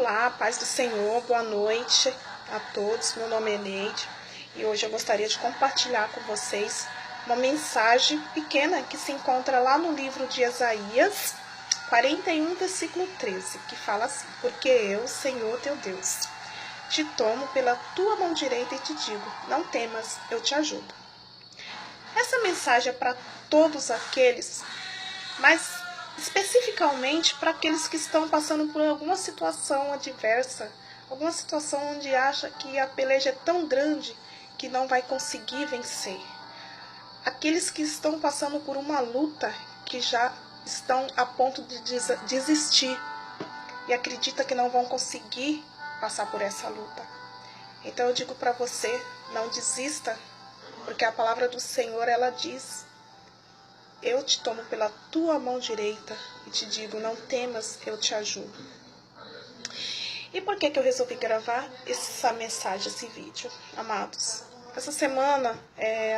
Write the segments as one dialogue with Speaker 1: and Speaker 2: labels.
Speaker 1: Olá, paz do Senhor, boa noite a todos. Meu nome é Neide e hoje eu gostaria de compartilhar com vocês uma mensagem pequena que se encontra lá no livro de Isaías 41, versículo 13, que fala assim: porque eu, Senhor teu Deus, te tomo pela tua mão direita e te digo, não temas, eu te ajudo. Essa mensagem é para todos aqueles, mas especificamente para aqueles que estão passando por alguma situação adversa, alguma situação onde acha que a peleja é tão grande que não vai conseguir vencer. Aqueles que estão passando por uma luta que já estão a ponto de desistir e acredita que não vão conseguir passar por essa luta. Então eu digo para você, não desista, porque a palavra do Senhor, ela diz: eu te tomo pela tua mão direita e te digo, não temas, eu te ajudo. E por que eu resolvi gravar essa mensagem, esse vídeo, amados? Essa semana,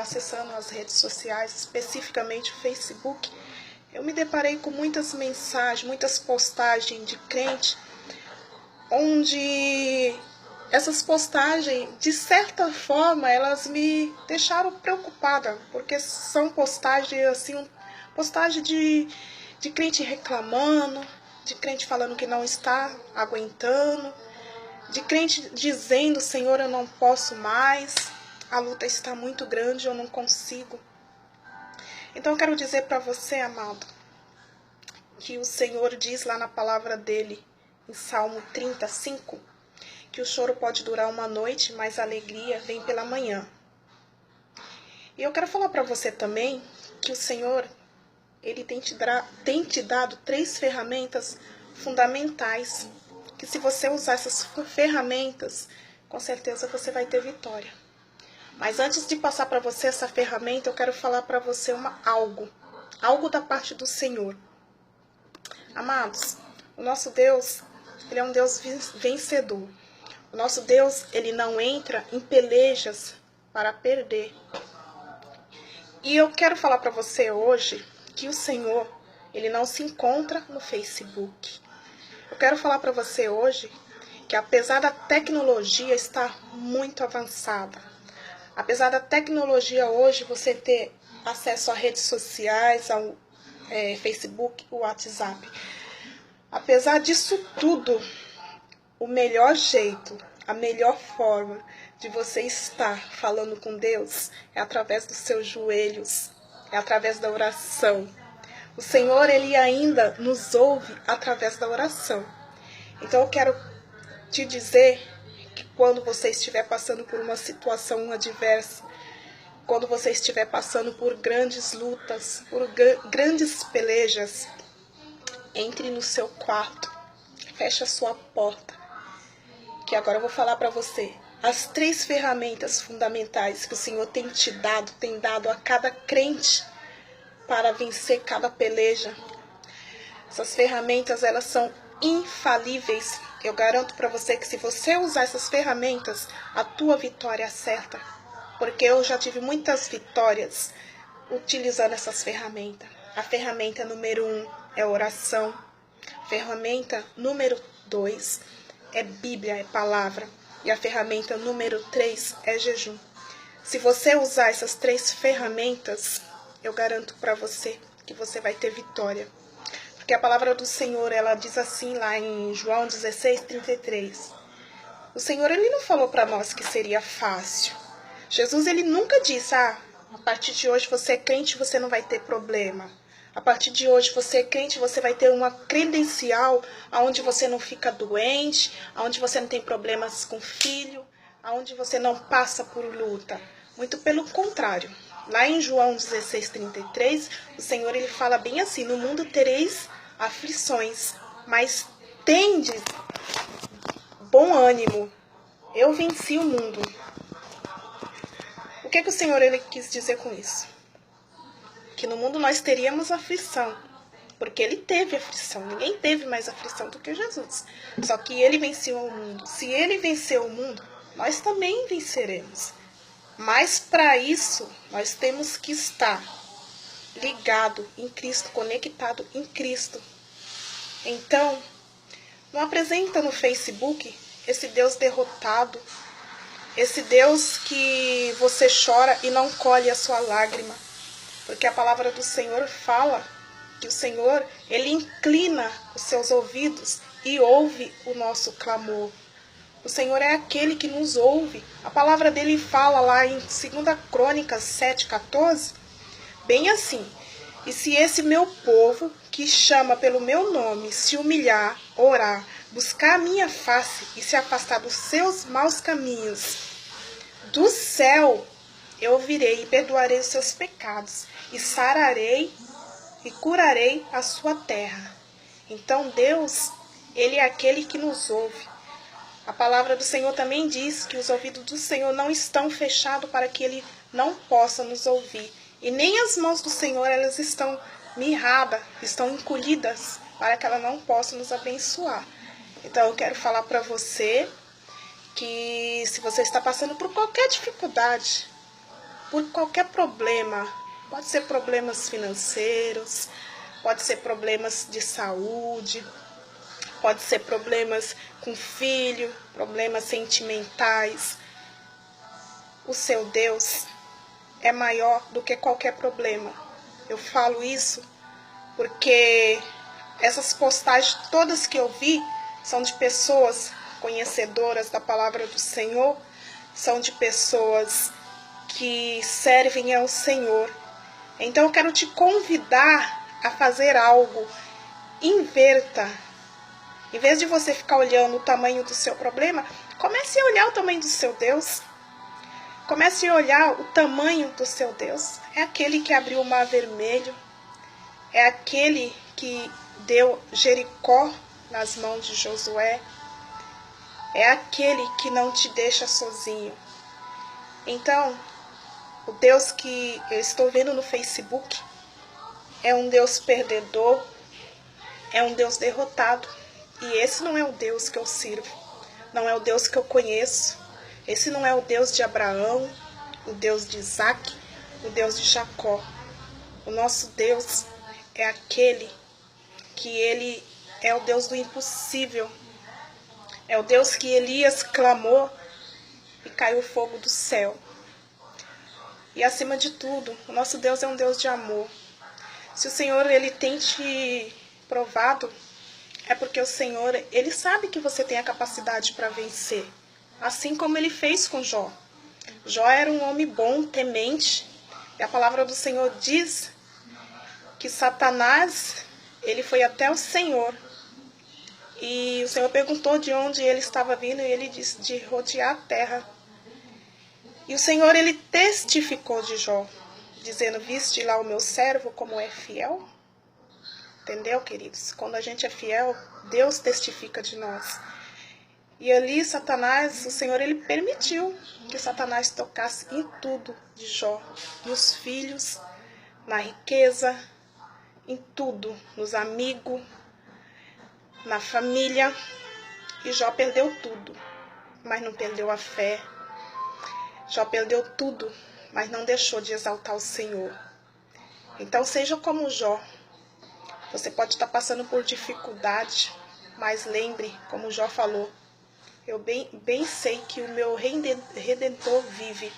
Speaker 1: acessando as redes sociais, especificamente o Facebook, eu me deparei com muitas mensagens, muitas postagens de crente, onde essas postagens, de certa forma, elas me deixaram preocupada, porque são postagens assim, postagem de crente reclamando, de crente falando que não está aguentando, de crente dizendo, Senhor, eu não posso mais, a luta está muito grande, eu não consigo. Então eu quero dizer para você, amado, que o Senhor diz lá na palavra dele, em Salmo 35, que o choro pode durar uma noite, mas a alegria vem pela manhã. E eu quero falar para você também que o Senhor, Ele tem te dado 3 ferramentas fundamentais, que se você usar essas ferramentas, com certeza você vai ter vitória. Mas antes de passar para você essa ferramenta, eu quero falar para você algo da parte do Senhor. Amados, o nosso Deus, Ele é um Deus vencedor. O nosso Deus, Ele não entra em pelejas para perder. E eu quero falar para você hoje que o Senhor, Ele não se encontra no Facebook. Eu quero falar para você hoje que apesar da tecnologia estar muito avançada, apesar da tecnologia hoje você ter acesso a redes sociais, ao Facebook, o WhatsApp, apesar disso tudo, o melhor jeito, a melhor forma de você estar falando com Deus é através dos seus joelhos, é através da oração. O Senhor, Ele ainda nos ouve através da oração. Então eu quero te dizer que quando você estiver passando por uma situação adversa, quando você estiver passando por grandes lutas, por grandes pelejas, entre no seu quarto, feche a sua porta, que agora eu vou falar para você as 3 ferramentas fundamentais que o Senhor tem dado a cada crente para vencer cada peleja. Essas ferramentas, elas são infalíveis. Eu garanto para você que se você usar essas ferramentas, a tua vitória é certa. Porque eu já tive muitas vitórias utilizando essas ferramentas. A ferramenta número 1 é oração. A ferramenta número 2 é Bíblia, é palavra. E a ferramenta número 3 é jejum. Se você usar essas 3 ferramentas, eu garanto para você que você vai ter vitória. Porque a palavra do Senhor, ela diz assim lá em João 16:33. O Senhor, Ele não falou para nós que seria fácil. Jesus, Ele nunca disse, a partir de hoje você é crente, você não vai ter problema. A partir de hoje você é crente, você vai ter uma credencial onde você não fica doente, onde você não tem problemas com filho, onde você não passa por luta. Muito pelo contrário. Lá em João 16:33, o Senhor, Ele fala bem assim: no mundo tereis aflições, mas tendes bom ânimo. Eu venci o mundo. O que o Senhor, Ele quis dizer com isso? Que no mundo nós teríamos aflição, porque Ele teve aflição. Ninguém teve mais aflição do que Jesus. Só que Ele venceu o mundo. Se Ele venceu o mundo, nós também venceremos. Mas para isso, nós temos que estar ligado em Cristo, conectado em Cristo. Então, Não apresenta no Facebook esse Deus derrotado, esse Deus que você chora e não colhe a sua lágrima. Porque a palavra do Senhor fala que o Senhor, Ele inclina os seus ouvidos e ouve o nosso clamor. O Senhor é aquele que nos ouve. A palavra dele fala lá em 2 Crônicas 7,14, bem assim: e se esse meu povo, que chama pelo meu nome, se humilhar, orar, buscar a minha face e se afastar dos seus maus caminhos, do céu eu ouvirei e perdoarei os seus pecados, e sararei e curarei a sua terra. Então Deus, Ele é aquele que nos ouve. A palavra do Senhor também diz que os ouvidos do Senhor não estão fechados para que Ele não possa nos ouvir. E nem as mãos do Senhor, elas estão mirradas, estão encolhidas para que ela não possa nos abençoar. Então eu quero falar para você que se você está passando por qualquer dificuldade, por qualquer problema, pode ser problemas financeiros, pode ser problemas de saúde, pode ser problemas com filho, problemas sentimentais. O seu Deus é maior do que qualquer problema. Eu falo isso porque essas postagens todas que eu vi são de pessoas conhecedoras da palavra do Senhor, são de pessoas que servem ao Senhor. Então eu quero te convidar a fazer algo. Inverta. Em vez de você ficar olhando o tamanho do seu problema, comece a olhar o tamanho do seu Deus. Comece a olhar o tamanho do seu Deus. É aquele que abriu o mar vermelho. É aquele que deu Jericó nas mãos de Josué. É aquele que não te deixa sozinho. Então, o Deus que eu estou vendo no Facebook é um Deus perdedor, é um Deus derrotado. E esse não é o Deus que eu sirvo, não é o Deus que eu conheço. Esse não é o Deus de Abraão, o Deus de Isaac, o Deus de Jacó. O nosso Deus é aquele que Ele é o Deus do impossível. É o Deus que Elias clamou e caiu fogo do céu. E acima de tudo, o nosso Deus é um Deus de amor. Se o Senhor, Ele tem te provado, é porque o Senhor, Ele sabe que você tem a capacidade para vencer. Assim como Ele fez com Jó. Jó era um homem bom, temente. E a palavra do Senhor diz que Satanás, ele foi até o Senhor. E o Senhor perguntou de onde ele estava vindo, e ele disse de rodear a terra. E o Senhor, Ele testificou de Jó, dizendo: viste lá o meu servo como é fiel? Entendeu, queridos? Quando a gente é fiel, Deus testifica de nós. E ali Satanás, o Senhor, Ele permitiu que Satanás tocasse em tudo de Jó. Nos filhos, na riqueza, em tudo, nos amigos, na família. E Jó perdeu tudo, mas não perdeu a fé. Jó perdeu tudo, mas não deixou de exaltar o Senhor. Então seja como Jó. Você pode estar passando por dificuldade, mas lembre, como Jó falou, eu bem sei que o meu Redentor vive.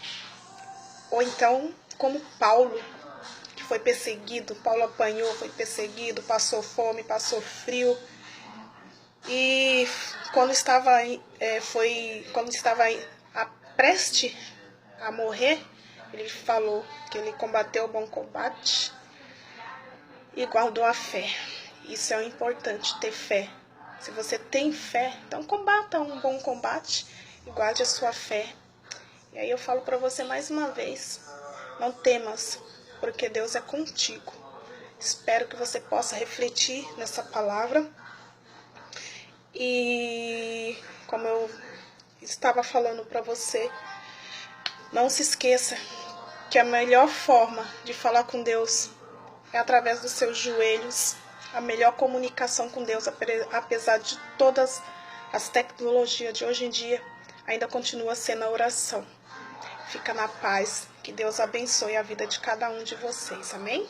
Speaker 1: Ou então, como Paulo, que foi perseguido, Paulo apanhou, foi perseguido, passou fome, passou frio. E quando estava prestes a morrer, ele falou que ele combateu o bom combate e guardou a fé. Isso é o importante, ter fé. Se você tem fé, então combata um bom combate e guarde a sua fé. E aí eu falo para você mais uma vez, não temas, porque Deus é contigo. Espero que você possa refletir nessa palavra. E como eu estava falando para você, não se esqueça que a melhor forma de falar com Deus é através dos seus joelhos. A melhor comunicação com Deus, apesar de todas as tecnologias de hoje em dia, ainda continua sendo a oração. Fica na paz. Que Deus abençoe a vida de cada um de vocês. Amém?